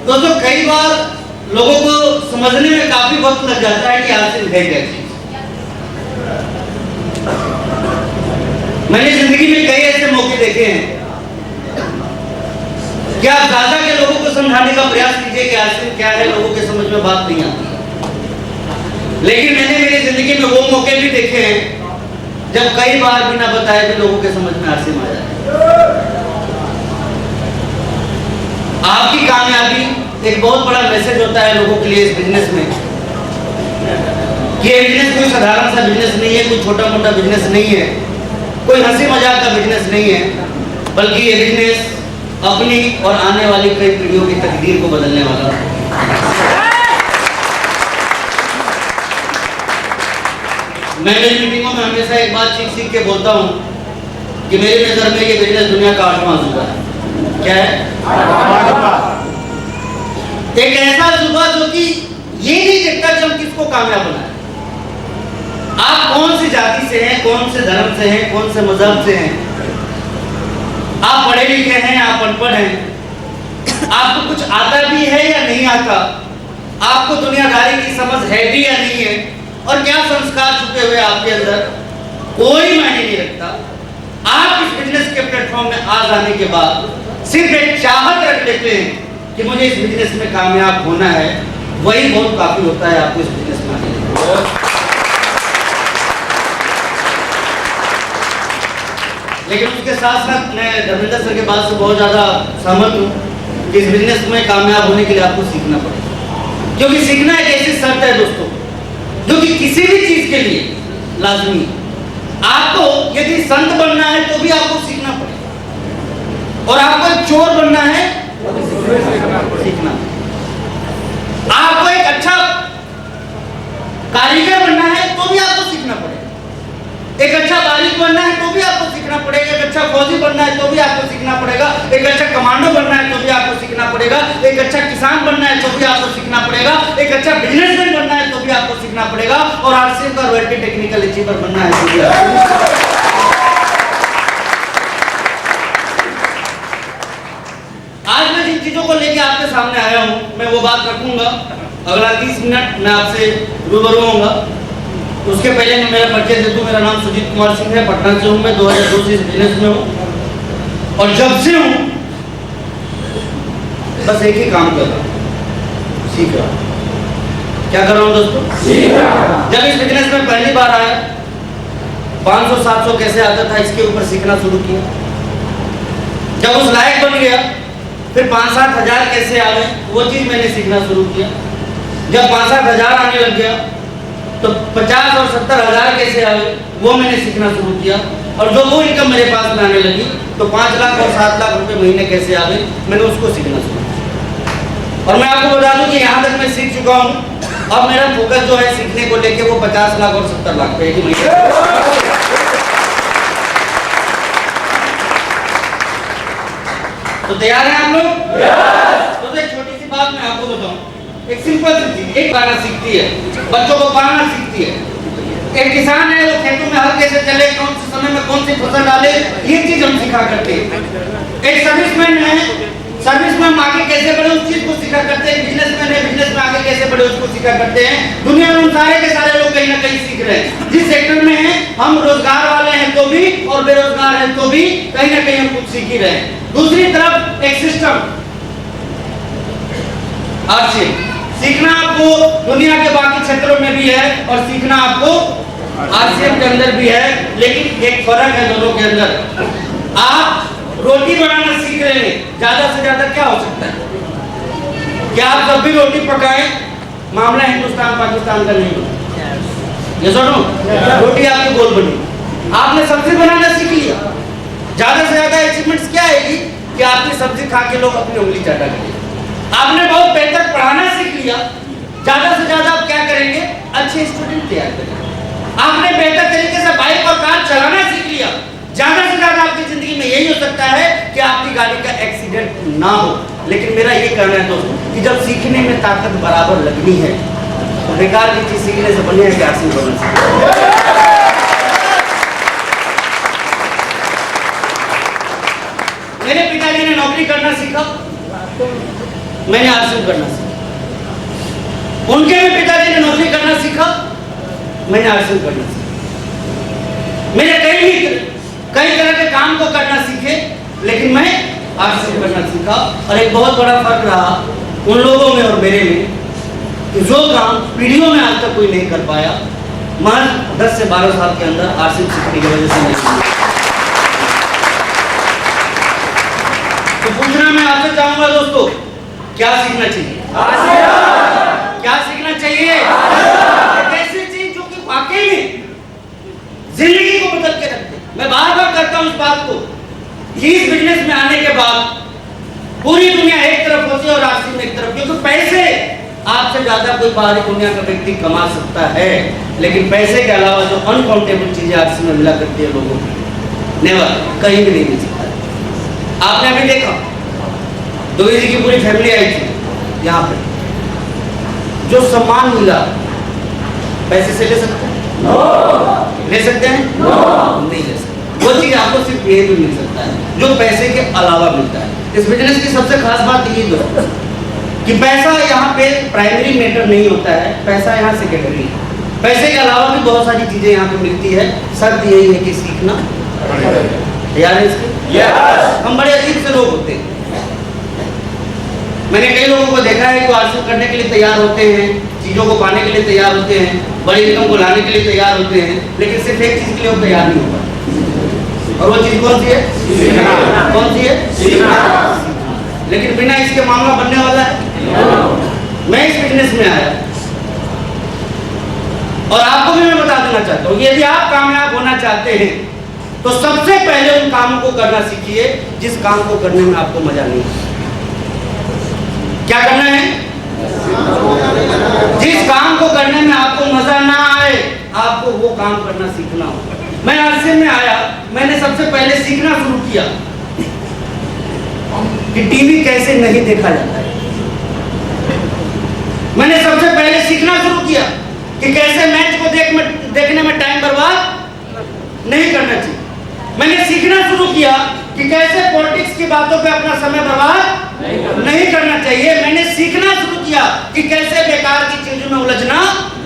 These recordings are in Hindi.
दोस्तों कई बार लोगों को समझने में काफी वक्त लग जाता है कि हासिल है क्या चीज। मैंने जिंदगी में कई ऐसे मौके देखे हैं कि आप ज्यादा के लोगों को समझाने का प्रयास कीजिए कि हासिल क्या है, लोगों के समझ में बात नहीं आती। लेकिन मैंने मेरी जिंदगी में वो मौके भी देखे हैं जब कई बार बिना बताए भी लोगों के समझ में हासिल आ जाए। आपकी कामयाबी एक बहुत बड़ा मैसेज होता है लोगों के लिए इस बिजनेस में कि ये बिजनेस कोई साधारण सा बिजनेस नहीं है, कोई छोटा मोटा बिजनेस नहीं है, कोई हंसी मजाक का बिजनेस नहीं है, बल्कि ये बिजनेस अपनी और आने वाली कई पीढ़ियों की तकदीर को बदलने वाला है। मैं मेरी मीटिंगों में हमेशा एक बात सीख के बोलता हूँ कि मेरी नजर में ये बिजनेस दुनिया का 8वां अजूबा है। क्या है? एक ऐसा अजूबा जो कि ये नहीं देखता कि हम किसको कामयाब बनाए। आप कौन सी जाति से हैं, कौन से धर्म से हैं, कौन से मजहब से हैं, आप पढ़े लिखे हैं, आप अनपढ़ हैं, आपको कुछ आता भी है या नहीं आता, आपको दुनियादारी की समझ है भी या नहीं है, और क्या संस्कार छुपे हुए आपके अंदर, कोई मायने नहीं रखता। आप इस बिजनेस के प्लेटफॉर्म में आ जाने के बाद सिर्फ एक चाहत रख लेते हैं कि मुझे इस बिजनेस में कामयाब होना है, वही बहुत काफी होता है आपको इस बिजनेस में आने के लिए। लेकिन उसके साथ साथ मैं धर्मेंद्र सर के बात से बहुत ज्यादा सहमत हूँ कि इस बिजनेस में कामयाब होने के लिए आपको सीखना पड़ेगा, क्योंकि सीखना एक ऐसी शर्त है दोस्तों जो कि किसी भी चीज के लिए लाजमी है। आपको यदि संत बनना है तो भी आपको सीखना पड़ेगा, और आपको एक चोर बनना है सीखना, आपको एक अच्छा कारीगर बनना है तो भी आपको सीखना पड़ेगा, एक अच्छा बालिक बनना है तो भी आपको सीखना पड़ेगा, एक अच्छा फौजी बनना है तो भी आपको सीखना पड़ेगा, एक अच्छा कमांडो बनना है तो भी आपको सीखना पड़ेगा, एक अच्छा किसान बनना है तो भी आपको सीखना पड़ेगा, एक अच्छा बिजनेसमैन बनना है तो भी आपको सीखना पड़ेगा, और आरसीएम का रॉयल्टी टेक्निकल अचीवर बनना है तो भी आपको। आज मैं जिन चीजों को लेके आपके सामने आया हूं, मैं वो बात रखूंगा। अगला 30 मिनट मैं आपसे रूबरू होऊंगा। उसके पहले मैं मेरा परिचय दे दूं। मेरा नाम सुजीत कुमार सिंह है, पटना से हूं मैं, 2002 से इस बिजनेस में हूं, और जब से हूं बस एक ही काम कर रहा हूं, सीख रहा हूं। क्या कर रहा हूं दोस्तों? सीख रहा हूं। जब इस बिजनेस में पहली बार आया, 500-700 कैसे आता था, इसके ऊपर सीखना शुरू किया। जब उस लायक बन गया, फिर 5-7 हजार कैसे आ गए, वो चीज मैंने सीखना शुरू किया। जब 5-7 हजार आने लग गया तो 50 और 70 हजार कैसे आ गए, वो मैंने सीखना शुरू किया। और जो वो इनकम मेरे पास में आने लगी तो 5 लाख और 7 लाख रुपए महीने कैसे आ गए, मैंने उसको सीखना शुरू किया। और मैं आपको बता दूं कि यहाँ तक मैं सीख चुका हूँ। अब मेरा फोकस जो है सीखने को लेके वो 50 लाख और 70 लाख पे एक महीने। तो तैयार हैं आप लोग? तो एक छोटी सी बात मैं आपको बताऊं, एक सिंपल सी चीज, एक गाना सीखती है, बच्चों को पढ़ना सीखती है। एक किसान है, वो खेतों में हल कैसे चले, कौन से समय में कौन सी फसल डाले, ये चीज हम सिखा करते हैं। एक सर्विसमैन है, सर्विस में हम आगे कैसे बढ़े उस चीज को सिखा करते हैं। बिजनेसमैन है, बिजनेस में आगे कैसे बढ़े उसको सिखा करते हैं। दुनिया में हम सारे के सारे लोग कहीं ना कहीं सीख रहे हैं। जिस सेक्टर में हैं, हम रोजगार वाले हैं तो भी, और बेरोजगार हैं तो भी, कहीं ना कहीं हम कुछ सीख ही रहे हैं। दूसरी तरफ एक सिस्टम आरसीएम, सीखना आपको दुनिया के बाकी क्षेत्रों में भी है और सीखना आपको आरसीएम के अंदर भी है, लेकिन एक फर्क है दोनों के अंदर। आप रोटी बनाना सीख रहे हैं, ज्यादा से ज्यादा क्या हो सकता है? क्या आप जब भी रोटी पकाएं, मामला हिंदुस्तान पाकिस्तान का नहीं होता, ये सुनो, रोटी आपकी गोल बनी, आपने सब्जी बनाना सीख लिया, ज्यादा से ज्यादा अचीवमेंट्स क्या आएगी कि आपकी सब्जी खा के लोग अपनी उंगली चाटा करेंगे। आपने बहुत बेहतर पढ़ाना सीख लिया, ज्यादा से ज्यादा आप क्या करेंगे? अच्छे स्टूडेंट तैयार करेंगे। आपने बेहतर तरीके से बाइक और कार चलाना सीख लिया, ज्यादा से ज्यादा आपकी जिंदगी में यही हो सकता है कि आपकी गाड़ी का एक्सीडेंट ना हो। लेकिन मेरा ये कहना है दोस्तों कि जब सीखने में ताकत बराबर लगनी है तो बेकार की चीज सीखने से बढ़िया है आरसीएम बनना। मेरे पिताजी ने नौकरी करना सीखा, मैंने आरसीएम करना सीखा। उनके भी पिताजी ने नौकरी करना सीखा, मैंने आरसीएम करना सीखा। मेरे कई तरह के काम को करना सीखे, लेकिन मैं आरसीएम करना सीखा। और एक बहुत बड़ा फर्क रहा उन लोगों में और मेरे में कि जो काम पीढ़ियों में आज तक कोई नहीं कर पाया, महज 10 से 12 साल के अंदर आरसीएम सीखने की वजह से नहीं। तो पूछना मैं आपसे चाहूंगा दोस्तों, क्या सीखना चाहिए? क्या सीखना चाहिए? एक ऐसी चीज जो कि वाकई में जिंदगी को बदल के रखते। मैं बार बार करता हूं इस बात को कि इस बिजनेस में आने के बाद पूरी दुनिया एक तरफ होती है और आरसीएम एक तरफ, क्योंकि पैसे आपसे ज्यादा कोई बाहरी दुनिया का व्यक्ति कमा सकता है, लेकिन पैसे के अलावा जो अनकाउंटेबल चीजें आरसीएम में मिला करती है लोगों को, नेवर, कहीं भी नहीं मिल सकता। आपने अभी देखा दोगी जी की पूरी फैमिली आई थी यहाँ पे, जो सम्मान मिला पैसे से ले सकते हैं? ले सकते हैं? नहीं ले सकते। वो चीज आपको सिर्फ ये भी मिल सकता है जो पैसे के अलावा मिलता है। इस बिजनेस की सबसे खास बात ये दोस्तों कि पैसा यहाँ पे प्राइमरी मैटर नहीं होता है, पैसा यहाँ सेकेंडरी है। पैसे के अलावा भी बहुत सारी चीजें यहाँ पे मिलती है। शर्त यही है कि सीखना तैयार है इसके। हम बड़े अजीब से लोग होते हैं। मैंने कई लोगों को देखा है कि आरसीएम करने के लिए तैयार होते हैं, चीजों को पाने के लिए तैयार होते हैं, बड़ी इनकम को लाने के लिए तैयार होते हैं, लेकिन सिर्फ एक चीज के लिए वो तैयार नहीं होता। और वो चीज कौन सी है? कौन सी है? लेकिन बिना इसके मामला बनने वाला है। मैं इस बिजनेस में आया और आपको भी मैं बता देना चाहता हूँ, यदि आप कामयाब होना चाहते हैं तो सबसे पहले उन कामों को करना सीखिए जिस काम को करने में आपको मजा नहीं आता। क्या करना है? जिस काम को करने में आपको मजा ना आए, आपको वो काम करना सीखना होगा। मैं आरसीएम में आया, मैंने सबसे पहले सीखना शुरू किया कि टीवी कैसे नहीं देखा जाता है। मैंने सबसे पहले सीखना शुरू किया कि कैसे मैच को देखने में टाइम बर्बाद नहीं करना चाहिए। मैंने सीखना शुरू किया कि कैसे पॉलिटिक्स की बातों पे अपना समय बर्बाद नहीं करना चाहिए। मैंने सीखना शुरू किया कि कैसे बेकार की चीजों में उलझना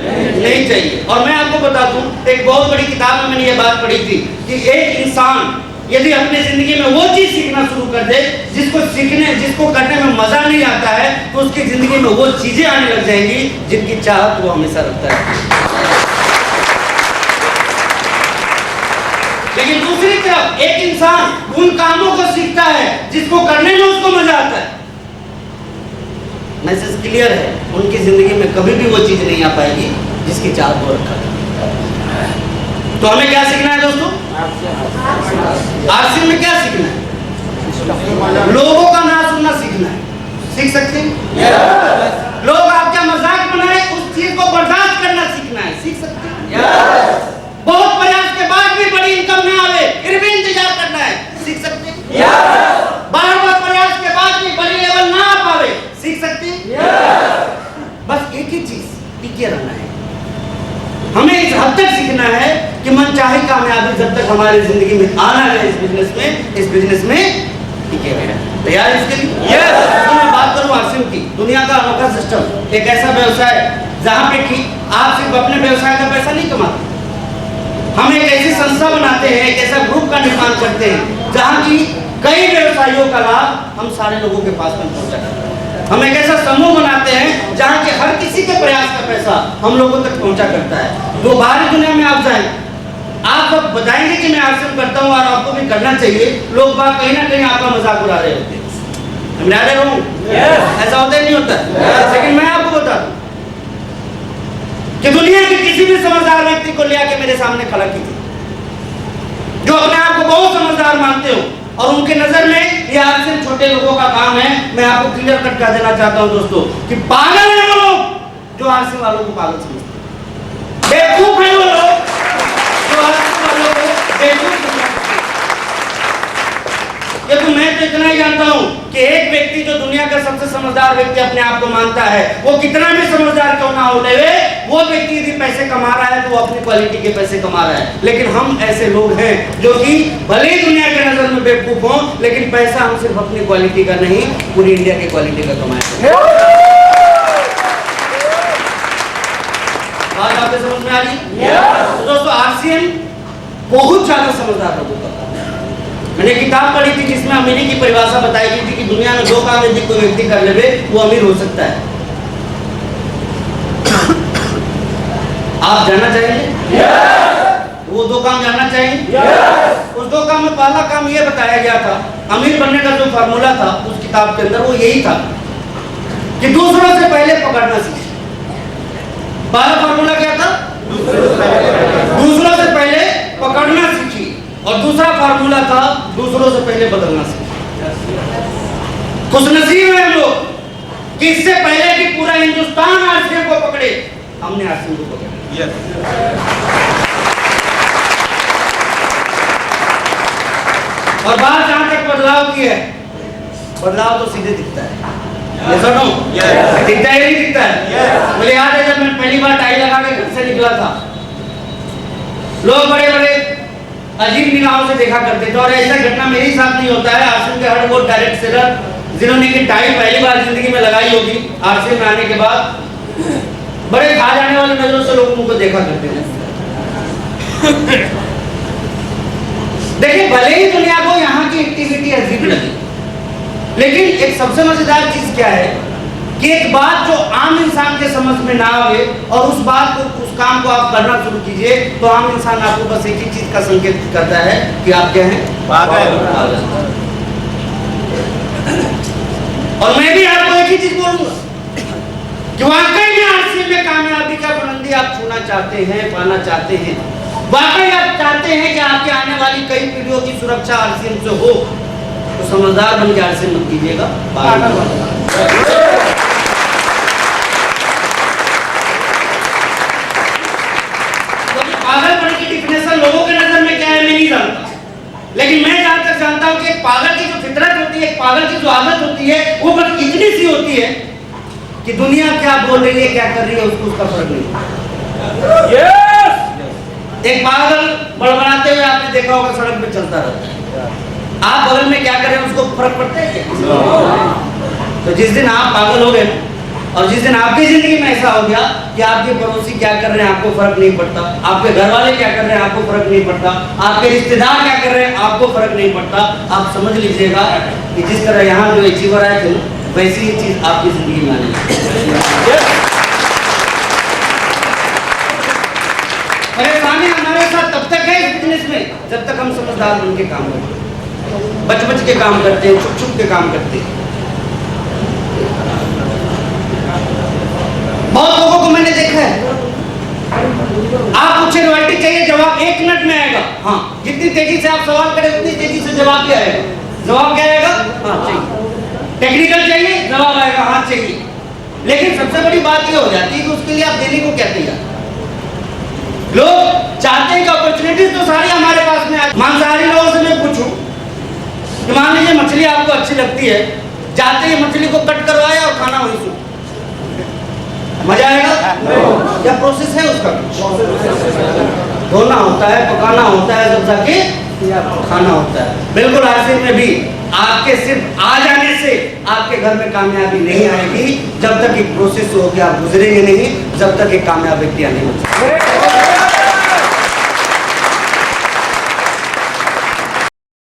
नहीं चाहिए। और मैं आपको बता दूं, एक बहुत बड़ी किताब में मैंने ये बात पढ़ी थी कि एक इंसान यदि अपने जिंदगी में वो चीज सीखना शुरू कर दे जिसको करने में मजा नहीं आता है, तो उसकी जिंदगी में वो चीजें आने लग जाएंगी जिनकी चाहत वो हमेशा रखता है। लेकिन दूसरी तरफ एक इंसान उन कामों को सीखता है जिसको करने में उसको मजा आता है। मैसेज क्लियर है, उनकी जिंदगी में कभी भी वो चीज नहीं आ पाएगी जिसकी चाहत वो रखा है। तो हमें क्या सीखना है दोस्तों? आरसीएम में क्या सीखना है? लोगों का ना सुनना सीखना है। सीख सकते हैं? लोग आपका मजाक बनाए उस चीज को बर्दाश्त करना सीखना है। सीख सकते हैं? बहुत प्रयास के बाद भी बड़ी इनकम ना आवे फिर भी इंतजार करना है। सीख सकते हैं? बार-बार प्रयास के बाद भी बड़ी लेवल ना आ पावे, सीख सकते हैं? बस एक ही चीज, टिके रहना है। हमें इस हद तक सीखना है कि मनचाही कामयाबी जब तक हमारी जिंदगी में आना है इस बिजनेस में टिके रहे। तैयार है इसके लिए? तो मैं बात करूं आरसीएम की। दुनिया का अनोखा सिस्टम, एक ऐसा व्यवसाय जहां पे कि आप सिर्फ अपने व्यवसाय का पैसा नहीं कमाते। हम एक ऐसी संस्था बनाते हैं, एक ऐसा ग्रुप का निर्माण करते हैं जहां की कई व्यवसायियों का लाभ हम सारे लोगों के पास में पहुंचा करते हैं। हम एक ऐसा समूह बनाते हैं जहां के हर किसी के प्रयास का पैसा हम लोगों तक पहुंचा करता है। तो बाहरी दुनिया में आप जाएं, आप सब बताएंगे कि मैं आरसीएम करता हूं और आपको भी करना चाहिए, लोग बात कहीं ना कहीं आपका मजाक उड़ा रहे होते हैं। ऐसा होता ही नहीं होता। लेकिन मैं आपको बता दूं कि दुनिया के किसी भी समझदार व्यक्ति को ले आके मेरे सामने खड़ा कीजिए जो अपने आप को बहुत समझदार मानते हो और उनके नजर में ये आरसीएम छोटे लोगों का काम है। मैं आपको क्लियर कट कर देना चाहता हूं दोस्तों कि पागल है वो लोग जो आरसीएम वालों को पागल समझते हैं। बेवकूफ है वो लोग जो आरसीएम वालों को बेवकूफ समझते हैं। तो मैं तो इतना ही जानता हूं कि एक व्यक्ति जो दुनिया का सबसे समझदार व्यक्ति अपने आप को मानता है, वो कितना भी समझदार क्यों ना हो ले, वो व्यक्ति यदि पैसे कमा रहा है तो वो अपनी क्वालिटी के पैसे कमा रहा है, लेकिन हम ऐसे लोग हैं जो कि भले ही दुनिया के नजर में बेवकूफ हों, लेकिन पैसा हम सिर्फ अपनी क्वालिटी का नहीं, पूरी इंडिया की क्वालिटी का कमाए। बात आपके समझ में आ रही? तो दोस्तों, आरसीएम बहुत ज्यादा समझदार लोगों का। मैंने किताब पढ़ी थी जिसमें अमीरी की परिभाषा बताई गई थी कि दुनिया में 2 काम यदि कोई व्यक्ति कर ले वो अमीर हो सकता है। आप जानना चाहेंगे? वो 2 काम जानना चाहिए? उस 2 काम में पहला काम ये बताया गया था, अमीर बनने का जो फार्मूला था उस किताब के अंदर, वो यही था कि दूसरों से पहले पकड़ना सीखे। पहला फार्मूला क्या था? दूसरों से पहले पकड़ना सीखिए। और दूसरा फार्मूला था, दूसरों से पहले बदलना सीखिए। खुशनसीब है हम लोग कि इससे पहले कि पूरा हिंदुस्तान आरसीएम को पकड़े, हमने आरसीएम को पकड़ा। और बात जहां तक बदलाव की है, बदलाव तो सीधे दिखता है। दिखता है नहीं दिखता है? मुझे याद है जब मैं पहली बार टाई लगा के घर से निकला था, लोग बड़े बड़े अजीब निगाहों से देखा करते थे। और ऐसा घटना मेरे साथ नहीं होता है। आरसीएम के हर वो डायरेक्ट सेलर जिन्होंने की टाई पहली बार जिंदगी में लगाई होगी आरसीएम में आने के बाद, बड़े खा जाने वाली नजरों से लोग उनको देखा करते हैं। देखिए, भले ही दुनिया को यहाँ की एक्टिविटी अजीब लगी, लेकिन एक सबसे मजेदार चीज क्या है कि एक बात जो आम इंसान के समझ में ना आवे और उस बात को, उस काम को आप करना शुरू कीजिए, तो आम इंसान आपको बस एक ही चीज का संकेत करता है कि आप क्या हैं? पागल। और मैं भी आपको एक ही चीज बोलूंगा कि वाकई में आरसीएम में कामयाबी का बुलंदी आप छूना चाहते हैं, पाना चाहते हैं, वाकई आप चाहते हैं कि आपके आने वाली कई पीढ़ियों की सुरक्षा आरसीएम से हो, तो समझदार बन के आरसीएम मत कीजिएगा, पागलपन की डिफिनेशन लोगों के नजर में क्या है मैं नहीं जानता, लेकिन मैं जहां तक जानता हूं कि एक पागल की जो फितरत होती है, एक पागल की जो आदत होती है, वो बस इतनी सी होती है कि दुनिया क्या बोल रही है, क्या कर रही है, उसको उसका फर्क नहीं। एक पागल बड़बड़ाते हुए आपने देखा होगा सड़क पे चलता रहता है, आप बगल में क्या कर रहे हैं उसको फर्क पड़ता है क्या? तो जिस दिन आप पागल हो गए और जिस दिन आपकी जिंदगी में ऐसा हो गया कि आपके पड़ोसी क्या कर रहे हैं आपको फर्क नहीं पड़ता, आपके घर वाले क्या कर रहे हैं आपको फर्क नहीं पड़ता, आपके रिश्तेदार क्या कर रहे हैं आपको फर्क नहीं पड़ता, आप समझ लीजिएगा कि जिस तरह यहाँ जो अचीवर आए थे वैसी ही चीज आपकी जिंदगी में आने लगी। परेशानी हमारे साथ तब तक है इस बिजनेस में जब तक हम समझदार बन के काम करते हैं, बच बच के काम करते हैं, छुप छुप के काम करते हैं। बहुत लोगों को मैंने देखा है, आप पूछे रॉयल्टी चाहिए, जवाब 1 मिनट में आएगा। हाँ, जितनी तेजी से आप सवाल करें उतनी तेजी से जवाब क्या आएगा? जवाब क्या आएगा? हाँ चाहिए। टेक्निकल चाहिए, जवाब आएगा हाँ चाहिए। लेकिन सबसे बड़ी बात ये हो जाती है कि उसके लिए आप देने को क्या तैयार? लोग चाहते हैं कि अपॉर्चुनिटीज तो सारी हमारे पास में आ। मांसाहारी लोगों से मैं पूछूं कि मान लीजिए मछली आपको अच्छी लगती है, जाते ही मछली को कट करवाए और खाना वही सूख, मजा आएगा? क्या प्रोसेस है उसका? धोना होता है, पकाना होता है, जब जाके खाना होता है। बिल्कुल आरसीएम में भी आपके सिर्फ आ जाने से आपके घर में कामयाबी नहीं आएगी, जब तक एक प्रोसेस हो के आप गुजरेंगे नहीं, जब तक एक कामयाब व्यक्ति नहीं हो सकता।